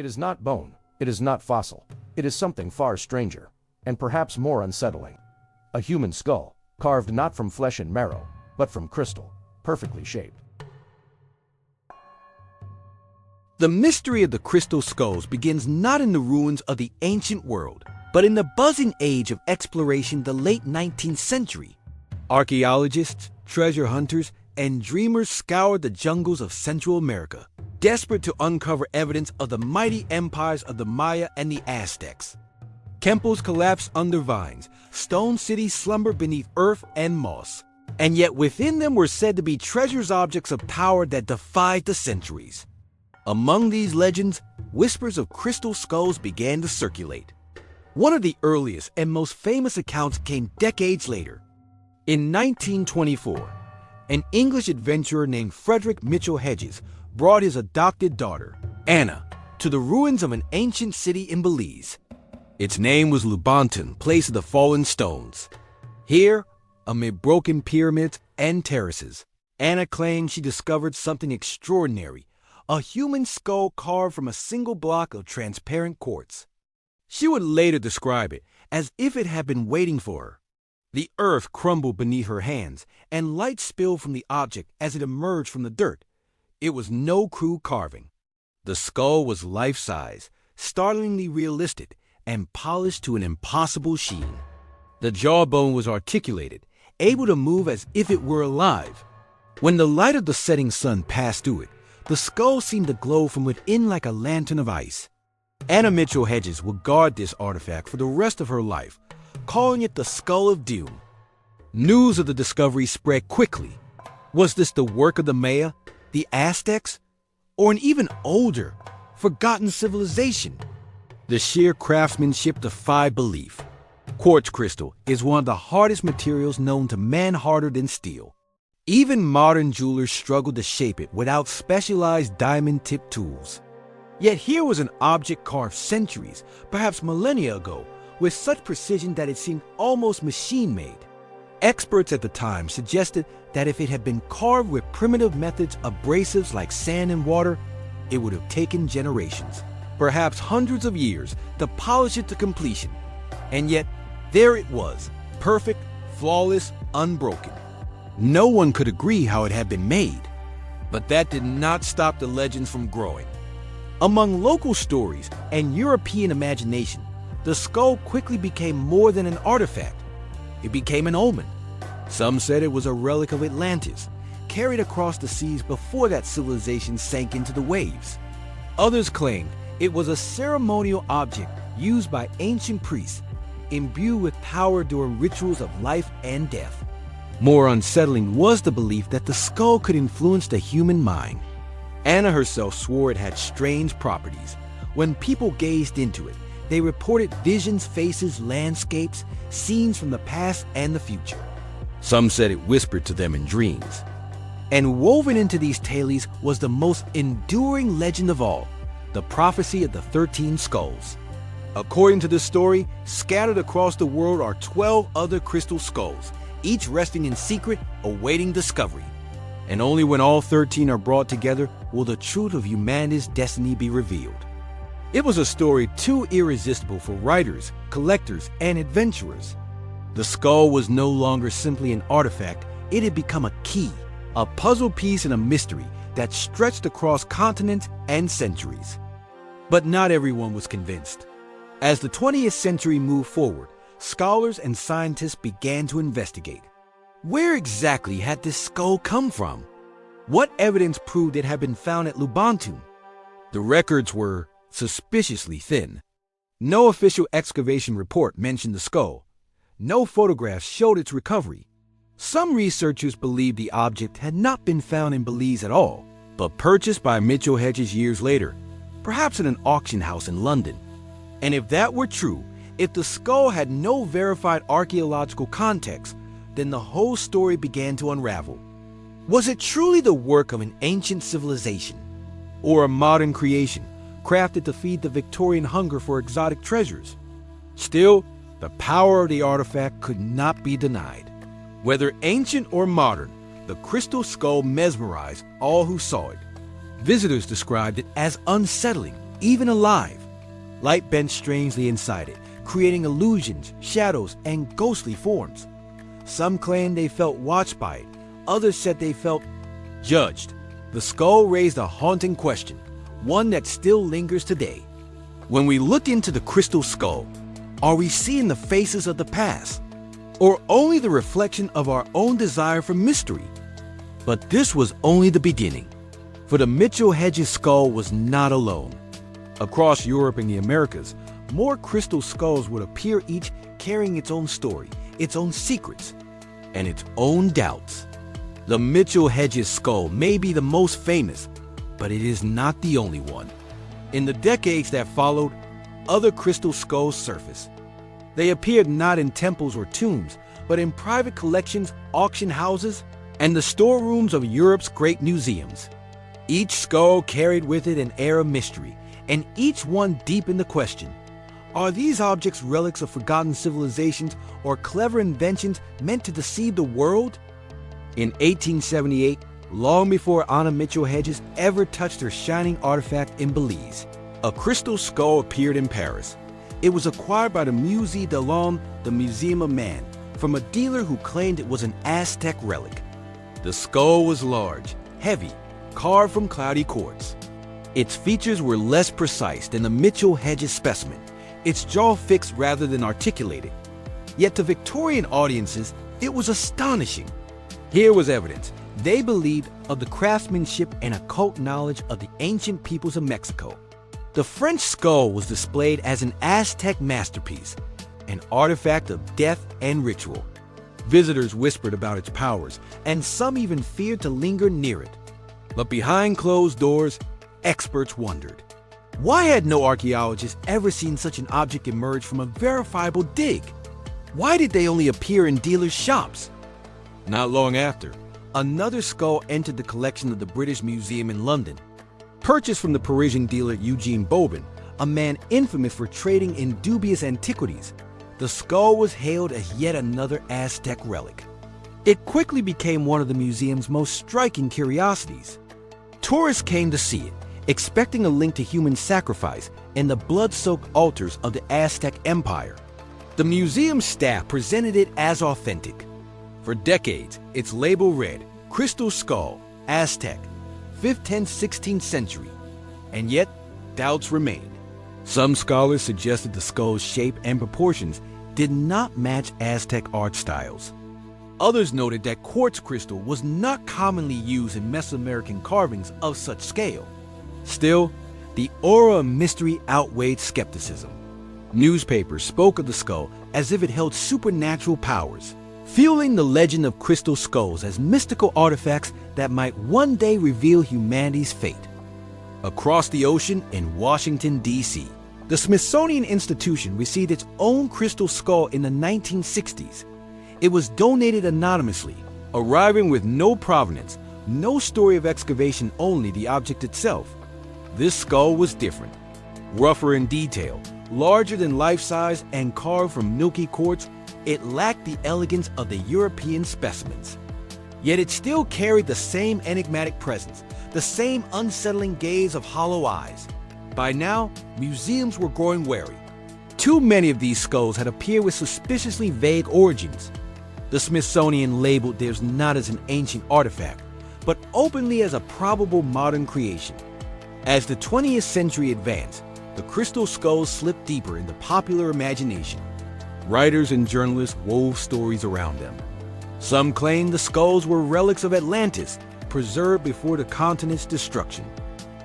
It is not bone, it is not fossil, it is something far stranger, and perhaps more unsettling. A human skull, carved not from flesh and marrow, but from crystal, perfectly shaped. The mystery of the crystal skulls begins not in the ruins of the ancient world, but in the buzzing age of exploration, the late 19th century. Archaeologists, treasure hunters, and dreamers scoured the jungles of Central America, desperate to uncover evidence of the mighty empires of the Maya and the Aztecs. Temples collapsed under vines, stone cities slumbered beneath earth and moss, and yet within them were said to be treasures, objects of power that defied the centuries. Among these legends, whispers of crystal skulls began to circulate. One of the earliest and most famous accounts came decades later. In 1924, an English adventurer named Frederick Mitchell Hedges brought his adopted daughter, Anna, to the ruins of an ancient city in Belize. Its name was Lubanton, place of the fallen stones. Here, amid broken pyramids and terraces, Anna claimed she discovered something extraordinary, a human skull carved from a single block of transparent quartz. She would later describe it as if it had been waiting for her. The earth crumbled beneath her hands, and light spilled from the object as it emerged from the dirt. It was no crude carving. The skull was life-size, startlingly realistic, and polished to an impossible sheen. The jawbone was articulated, able to move as if it were alive. When the light of the setting sun passed through it, the skull seemed to glow from within like a lantern of ice. Anna Mitchell Hedges would guard this artifact for the rest of her life, calling it the Skull of Doom. News of the discovery spread quickly. Was this the work of the Maya, the Aztecs, or an even older, forgotten civilization? The sheer craftsmanship defied belief. Quartz crystal is one of the hardest materials known to man, harder than steel. Even modern jewelers struggle to shape it without specialized diamond-tipped tools. Yet here was an object carved centuries, perhaps millennia ago, with such precision that it seemed almost machine-made. Experts at the time suggested that if it had been carved with primitive methods abrasives like sand and water, it would have taken generations, perhaps hundreds of years, to polish it to completion. And yet, there it was, perfect, flawless, unbroken. No one could agree how it had been made. But that did not stop the legends from growing. Among local stories and European imagination, the skull quickly became more than an artifact. It became an omen. Some said it was a relic of Atlantis, carried across the seas before that civilization sank into the waves. Others claimed it was a ceremonial object used by ancient priests, imbued with power during rituals of life and death. More unsettling was the belief that the skull could influence the human mind. Anna herself swore it had strange properties. When people gazed into it, they reported visions, faces, landscapes, scenes from the past and the future. Some said it whispered to them in dreams. And woven into these tales was the most enduring legend of all, the prophecy of the 13 skulls. According to this story, scattered across the world are 12 other crystal skulls, each resting in secret, awaiting discovery. And only when all 13 are brought together will the truth of humanity's destiny be revealed. It was a story too irresistible for writers, collectors, and adventurers. The skull was no longer simply an artifact, it had become a key, a puzzle piece and a mystery that stretched across continents and centuries. But not everyone was convinced. As the 20th century moved forward, scholars and scientists began to investigate. Where exactly had this skull come from? What evidence proved it had been found at Lubanton? The records were suspiciously thin. No official excavation report mentioned the skull. No photographs showed its recovery. Some researchers believed the object had not been found in Belize at all, but purchased by Mitchell Hedges years later, perhaps in an auction house in London. And if that were true, if the skull had no verified archaeological context, then the whole story began to unravel. Was it truly the work of an ancient civilization, or a modern creation crafted to feed the Victorian hunger for exotic treasures? Still, the power of the artifact could not be denied. Whether ancient or modern, the crystal skull mesmerized all who saw it. Visitors described it as unsettling, even alive. Light bent strangely inside it, creating illusions, shadows, and ghostly forms. Some claimed they felt watched by it. Others said they felt judged. The skull raised a haunting question, one that still lingers today. When we look into the crystal skull, are we seeing the faces of the past, or only the reflection of our own desire for mystery? But this was only the beginning, for the Mitchell-Hedges skull was not alone. Across Europe and the Americas, more crystal skulls would appear, each carrying its own story, its own secrets, and its own doubts. The Mitchell-Hedges skull may be the most famous, but it is not the only one. In the decades that followed, other crystal skulls surfaced. They appeared not in temples or tombs, but in private collections, auction houses, and the storerooms of Europe's great museums. Each skull carried with it an air of mystery, and each one deepened the question: are these objects relics of forgotten civilizations or clever inventions meant to deceive the world? In 1878, long before Anna Mitchell-Hedges ever touched her shining artifact in Belize, a crystal skull appeared in Paris. It was acquired by the Musée de l'Homme, the Museum of Man, from a dealer who claimed it was an Aztec relic. The skull was large, heavy, carved from cloudy quartz. Its features were less precise than the Mitchell-Hedges specimen, its jaw fixed rather than articulated. Yet to Victorian audiences, it was astonishing. Here was evidence they believed of the craftsmanship and occult knowledge of the ancient peoples of Mexico. The French skull was displayed as an Aztec masterpiece, an artifact of death and ritual. Visitors whispered about its powers, and some even feared to linger near it. But behind closed doors, experts wondered. Why had no archaeologists ever seen such an object emerge from a verifiable dig? Why did they only appear in dealers' shops? Not long after, another skull entered the collection of the British Museum in London. Purchased from the Parisian dealer Eugene Bobin, a man infamous for trading in dubious antiquities, the skull was hailed as yet another Aztec relic. It quickly became one of the museum's most striking curiosities. Tourists came to see it, expecting a link to human sacrifice and the blood-soaked altars of the Aztec Empire. The museum staff presented it as authentic. For decades, its label read, "Crystal Skull, Aztec, 5th, 10th, 16th century." And yet, doubts remained. Some scholars suggested the skull's shape and proportions did not match Aztec art styles. Others noted that quartz crystal was not commonly used in Mesoamerican carvings of such scale. Still, the aura of mystery outweighed skepticism. Newspapers spoke of the skull as if it held supernatural powers, fueling the legend of crystal skulls as mystical artifacts that might one day reveal humanity's fate. Across the ocean in Washington, D.C., the Smithsonian Institution received its own crystal skull in the 1960s. It was donated anonymously, arriving with no provenance, no story of excavation, only the object itself. This skull was different. Rougher in detail, larger than life-size, and carved from milky quartz, it lacked the elegance of the European specimens. Yet it still carried the same enigmatic presence, the same unsettling gaze of hollow eyes. By now, museums were growing wary. Too many of these skulls had appeared with suspiciously vague origins. The Smithsonian labeled theirs not as an ancient artifact, but openly as a probable modern creation. As the 20th century advanced, the crystal skulls slipped deeper into popular imagination. Writers and journalists wove stories around them. Some claimed the skulls were relics of Atlantis, preserved before the continent's destruction.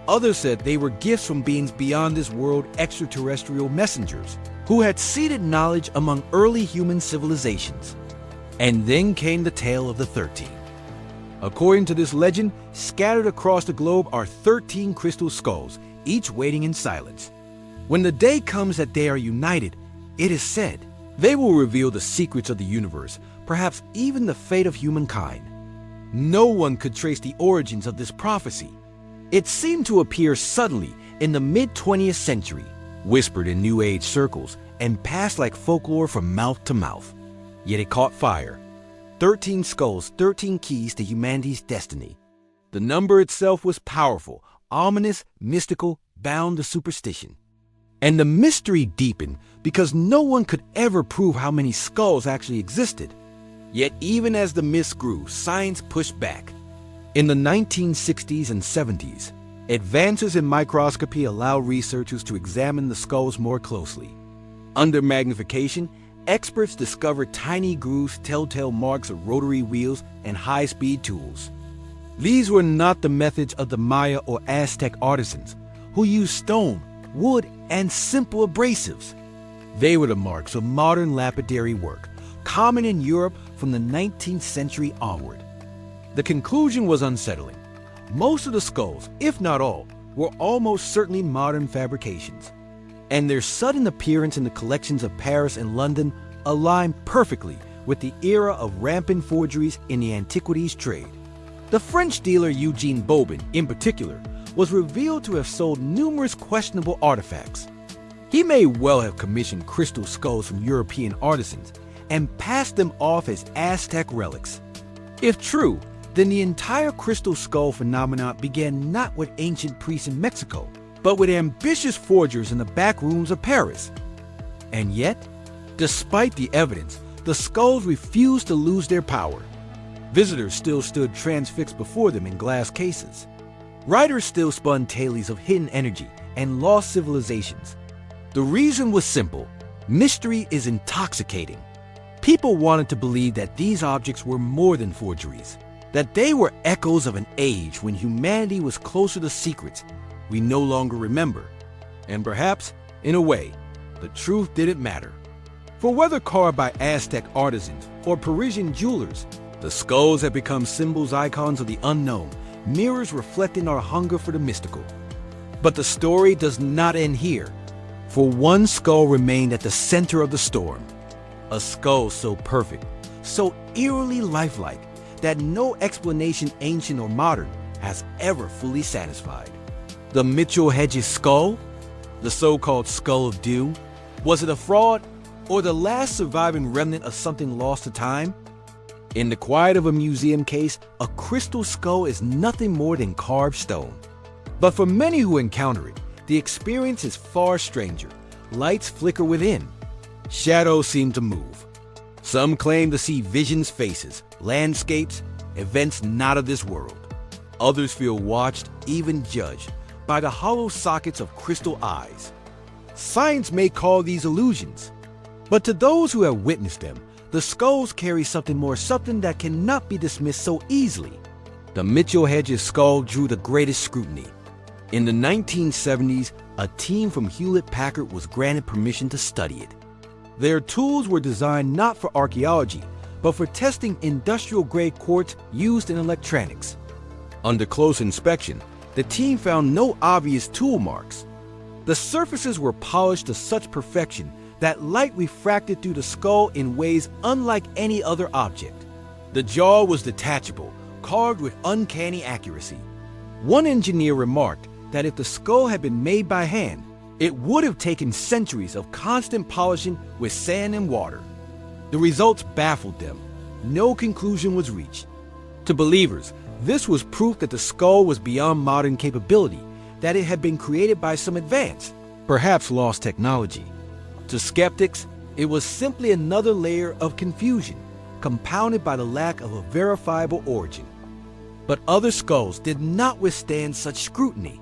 Others said they were gifts from beings beyond this world, extraterrestrial messengers, who had seeded knowledge among early human civilizations. And then came the tale of the 13. According to this legend, scattered across the globe are 13 crystal skulls, each waiting in silence. When the day comes that they are united, it is said, they will reveal the secrets of the universe, perhaps even the fate of humankind. No one could trace the origins of this prophecy. It seemed to appear suddenly in the mid-20th century, whispered in New Age circles, and passed like folklore from mouth to mouth. Yet it caught fire. 13 skulls, 13 keys to humanity's destiny. The number itself was powerful, ominous, mystical, bound to superstition. And the mystery deepened because no one could ever prove how many skulls actually existed. Yet even as the myths grew, science pushed back. In the 1960s and 70s, advances in microscopy allowed researchers to examine the skulls more closely. Under magnification, experts discovered tiny grooves, telltale marks of rotary wheels, and high-speed tools. These were not the methods of the Maya or Aztec artisans, who used stone, wood, and simple abrasives. They were the marks of modern lapidary work, common in Europe from the 19th century onward. The conclusion was unsettling. Most of the skulls, if not all, were almost certainly modern fabrications, and their sudden appearance in the collections of Paris and London aligned perfectly with the era of rampant forgeries in the antiquities trade. The French dealer Eugene Bobin, in particular, was revealed to have sold numerous questionable artifacts. He may well have commissioned crystal skulls from European artisans and passed them off as Aztec relics. If true, then the entire crystal skull phenomenon began not with ancient priests in Mexico, but with ambitious forgers in the back rooms of Paris. And yet, despite the evidence, the skulls refused to lose their power. Visitors still stood transfixed before them in glass cases. Writers still spun tales of hidden energy and lost civilizations. The reason was simple: mystery is intoxicating. People wanted to believe that these objects were more than forgeries, that they were echoes of an age when humanity was closer to secrets we no longer remember. And perhaps, in a way, the truth didn't matter. For whether carved by Aztec artisans or Parisian jewelers, the skulls had become symbols, icons of the unknown, mirrors reflecting our hunger for the mystical. But the story does not end here, for one skull remained at the center of the storm. A skull so perfect, so eerily lifelike, that no explanation, ancient or modern, has ever fully satisfied. The Mitchell Hedges skull? The so-called Skull of Dew? Was it a fraud, or the last surviving remnant of something lost to time? In the quiet of a museum case, a crystal skull is nothing more than carved stone. But for many who encounter it, the experience is far stranger. Lights flicker within. Shadows seem to move. Some claim to see visions, faces, landscapes, events not of this world. Others feel watched, even judged, by the hollow sockets of crystal eyes. Science may call these illusions, but to those who have witnessed them, the skulls carry something more, something that cannot be dismissed so easily. The Mitchell Hedges skull drew the greatest scrutiny. In the 1970s, a team from Hewlett-Packard was granted permission to study it. Their tools were designed not for archaeology, but for testing industrial-grade quartz used in electronics. Under close inspection, the team found no obvious tool marks. The surfaces were polished to such perfection that light refracted through the skull in ways unlike any other object. The jaw was detachable, carved with uncanny accuracy. One engineer remarked that if the skull had been made by hand, it would have taken centuries of constant polishing with sand and water. The results baffled them. No conclusion was reached. To believers, this was proof that the skull was beyond modern capability, that it had been created by some advanced, perhaps lost technology. To skeptics, it was simply another layer of confusion, compounded by the lack of a verifiable origin. But other skulls did not withstand such scrutiny.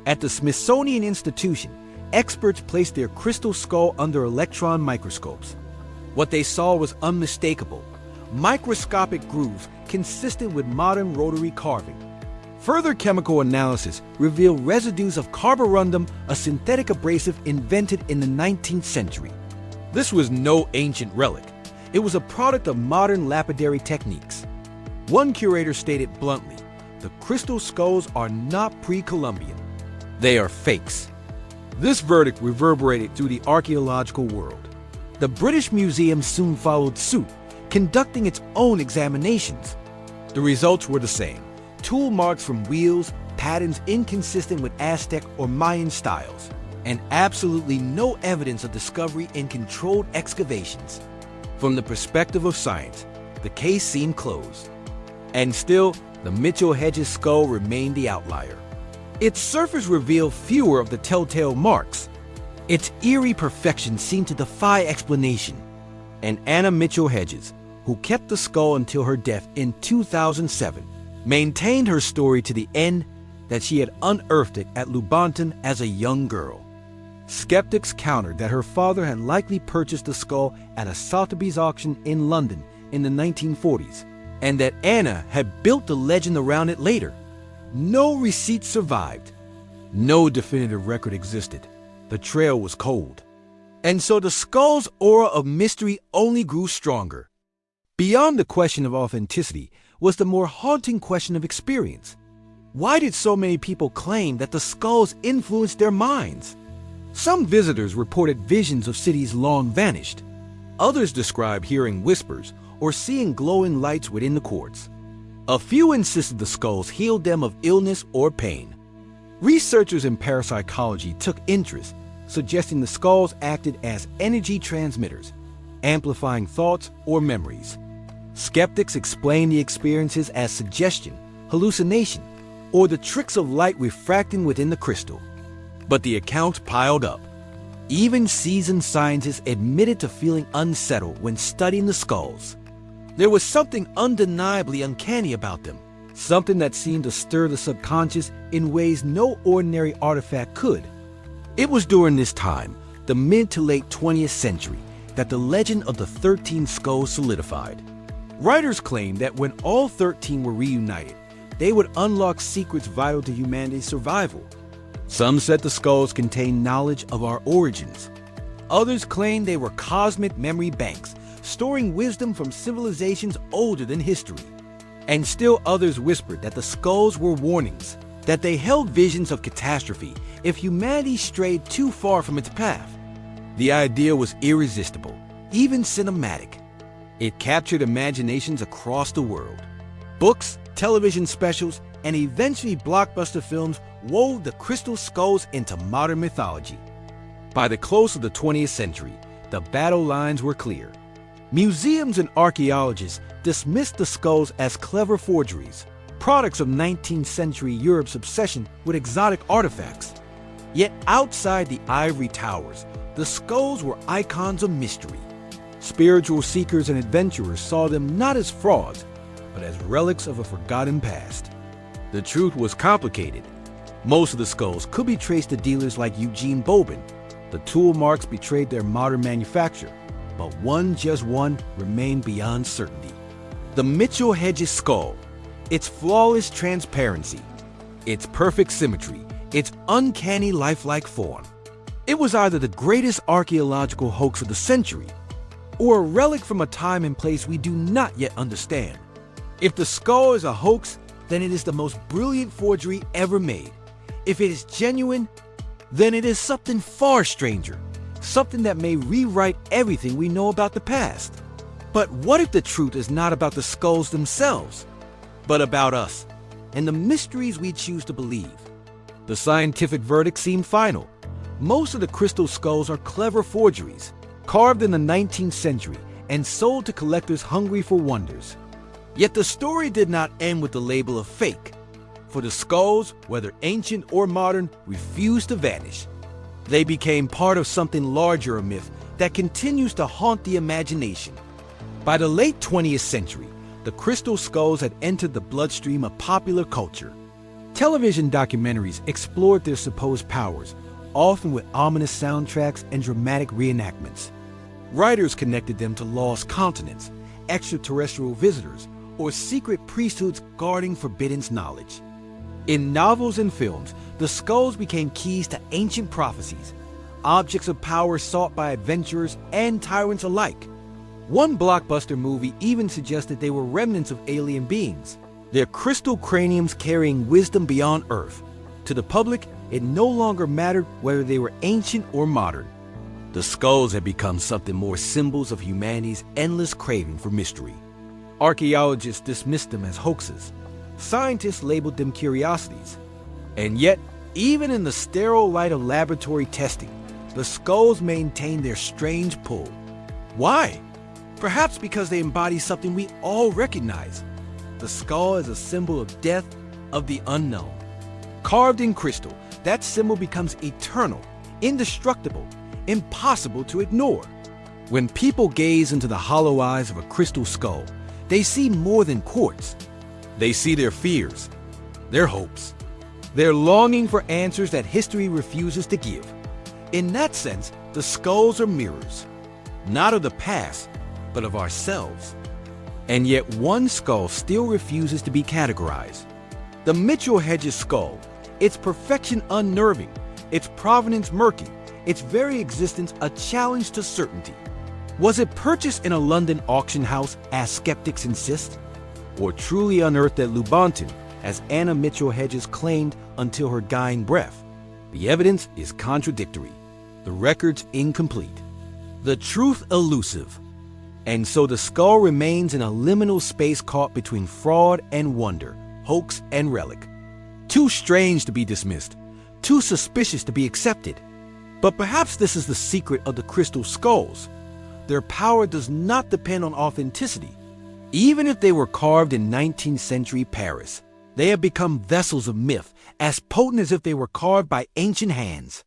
At the Smithsonian Institution, experts placed their crystal skull under electron microscopes. What they saw was unmistakable: microscopic grooves consistent with modern rotary carving. Further chemical analysis revealed residues of carborundum, a synthetic abrasive invented in the 19th century. This was no ancient relic. It was a product of modern lapidary techniques. One curator stated bluntly, "The crystal skulls are not pre-Columbian. They are fakes." This verdict reverberated through the archaeological world. The British Museum soon followed suit, conducting its own examinations. The results were the same: tool marks from wheels, patterns inconsistent with Aztec or Mayan styles, and absolutely no evidence of discovery in controlled excavations. From the perspective of science, the case seemed closed. And still, the Mitchell Hedges skull remained the outlier. Its surface revealed fewer of the telltale marks. Its eerie perfection seemed to defy explanation. And Anna Mitchell Hedges, who kept the skull until her death in 2007, maintained her story to the end that she had unearthed it at Lubanton as a young girl. Skeptics countered that her father had likely purchased the skull at a Sotheby's auction in London in the 1940s, and that Anna had built the legend around it later. No receipts survived. No definitive record existed. The trail was cold. And so the skull's aura of mystery only grew stronger. Beyond the question of authenticity was the more haunting question of experience. Why did so many people claim that the skulls influenced their minds? Some visitors reported visions of cities long vanished. Others described hearing whispers or seeing glowing lights within the courts. A few insisted the skulls healed them of illness or pain. Researchers in parapsychology took interest, suggesting the skulls acted as energy transmitters, amplifying thoughts or memories. Skeptics explained the experiences as suggestion, hallucination, or the tricks of light refracting within the crystal. But the accounts piled up. Even seasoned scientists admitted to feeling unsettled when studying the skulls. There was something undeniably uncanny about them, something that seemed to stir the subconscious in ways no ordinary artifact could. It was during this time, the mid to late 20th century, that the legend of the 13 skulls solidified. Writers claimed that when all 13 were reunited, they would unlock secrets vital to humanity's survival. Some said the skulls contained knowledge of our origins. Others claimed they were cosmic memory banks, storing wisdom from civilizations older than history. And still others whispered that the skulls were warnings, that they held visions of catastrophe if humanity strayed too far from its path. The idea was irresistible, even cinematic. It captured imaginations across the world. Books, television specials, and eventually blockbuster films wove the crystal skulls into modern mythology. By the close of the 20th century, the battle lines were clear. Museums and archaeologists dismissed the skulls as clever forgeries, products of 19th century Europe's obsession with exotic artifacts. Yet outside the ivory towers, the skulls were icons of mystery. Spiritual seekers and adventurers saw them not as frauds, but as relics of a forgotten past. The truth was complicated. Most of the skulls could be traced to dealers like Eugene Boban. The tool marks betrayed their modern manufacture, but just one remained beyond certainty. The Mitchell Hedges skull, its flawless transparency, its perfect symmetry, its uncanny lifelike form. It was either the greatest archaeological hoax of the century, or a relic from a time and place we do not yet understand. If the skull is a hoax, then it is the most brilliant forgery ever made. If it is genuine, then it is something far stranger, something that may rewrite everything we know about the past. But what if the truth is not about the skulls themselves, but about us and the mysteries we choose to believe? The scientific verdict seemed final. Most of the crystal skulls are clever forgeries, carved in the 19th century and sold to collectors hungry for wonders. Yet the story did not end with the label of fake, for the skulls, whether ancient or modern, refused to vanish. They became part of something larger, a myth that continues to haunt the imagination. By the late 20th century, the crystal skulls had entered the bloodstream of popular culture. Television documentaries explored their supposed powers, often with ominous soundtracks and dramatic reenactments. Writers connected them to lost continents, extraterrestrial visitors, or secret priesthoods guarding forbidden knowledge. In novels and films, the skulls became keys to ancient prophecies, objects of power sought by adventurers and tyrants alike. One blockbuster movie even suggested they were remnants of alien beings, their crystal craniums carrying wisdom beyond Earth. To the public, it no longer mattered whether they were ancient or modern. The skulls had become something more symbols of humanity's endless craving for mystery. Archaeologists dismissed them as hoaxes. Scientists labeled them curiosities. And yet, even in the sterile light of laboratory testing, the skulls maintained their strange pull. Why? Perhaps because they embody something we all recognize. The skull is a symbol of death, of the unknown. Carved in crystal, that symbol becomes eternal, indestructible, impossible to ignore. When people gaze into the hollow eyes of a crystal skull, they see more than quartz. They see their fears, their hopes, their longing for answers that history refuses to give. In that sense, the skulls are mirrors, not of the past, but of ourselves. And yet one skull still refuses to be categorized. The Mitchell Hedges skull, its perfection unnerving, its provenance murky, its very existence a challenge to certainty. Was it purchased in a London auction house, as skeptics insist? Or truly unearthed at Lubanton, as Anna Mitchell Hedges claimed until her dying breath? The evidence is contradictory, the records incomplete, the truth elusive. And so the skull remains in a liminal space caught between fraud and wonder, hoax and relic. Too strange to be dismissed, too suspicious to be accepted. But perhaps this is the secret of the crystal skulls. Their power does not depend on authenticity. Even if they were carved in 19th century Paris, they have become vessels of myth, as potent as if they were carved by ancient hands.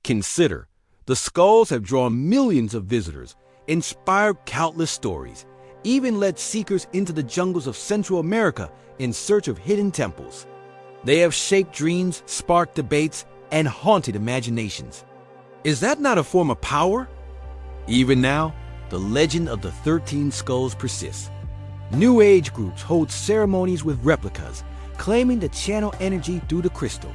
Consider, the skulls have drawn millions of visitors, inspired countless stories, even led seekers into the jungles of Central America in search of hidden temples. They have shaped dreams, sparked debates, and haunted imaginations. Is that not a form of power? Even now, the legend of the 13 skulls persists. New Age groups hold ceremonies with replicas, claiming to channel energy through the crystal.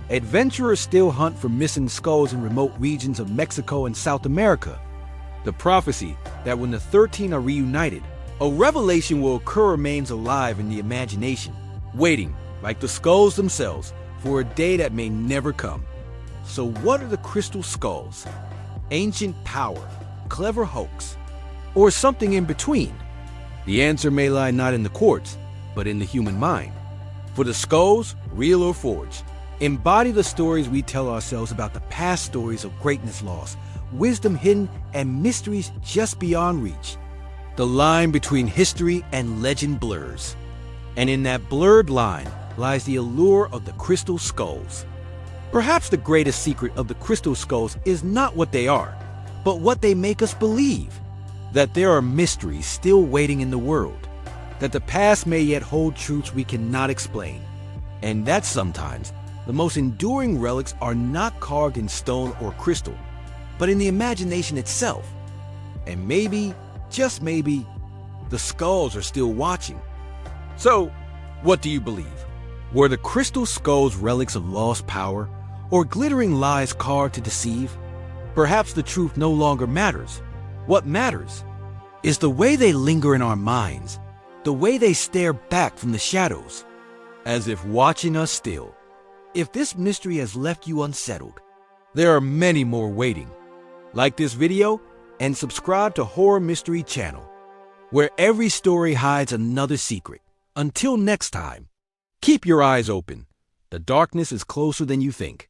Adventurers still hunt for missing skulls in remote regions of Mexico and South America. The prophecy that when the 13 are reunited, a revelation will occur remains alive in the imagination, waiting, like the skulls themselves, for a day that may never come. So what are the crystal skulls? Ancient power, clever hoax, or something in between? The answer may lie not in the quartz, but in the human mind. For the skulls, real or forged, embody the stories we tell ourselves about the past stories of greatness lost, wisdom hidden, and mysteries just beyond reach. The line between history and legend blurs. And in that blurred line lies the allure of the crystal skulls. Perhaps the greatest secret of the crystal skulls is not what they are, but what they make us believe. That there are mysteries still waiting in the world. That the past may yet hold truths we cannot explain. And that sometimes the most enduring relics are not carved in stone or crystal, but in the imagination itself. And maybe, just maybe, the skulls are still watching. So, what do you believe? Were the crystal skulls relics of lost power, or glittering lies carved to deceive? Perhaps the truth no longer matters. What matters is the way they linger in our minds, the way they stare back from the shadows, as if watching us still. If this mystery has left you unsettled, there are many more waiting. Like this video and subscribe to Horror Mystery Channel, where every story hides another secret. Until next time, keep your eyes open. The darkness is closer than you think.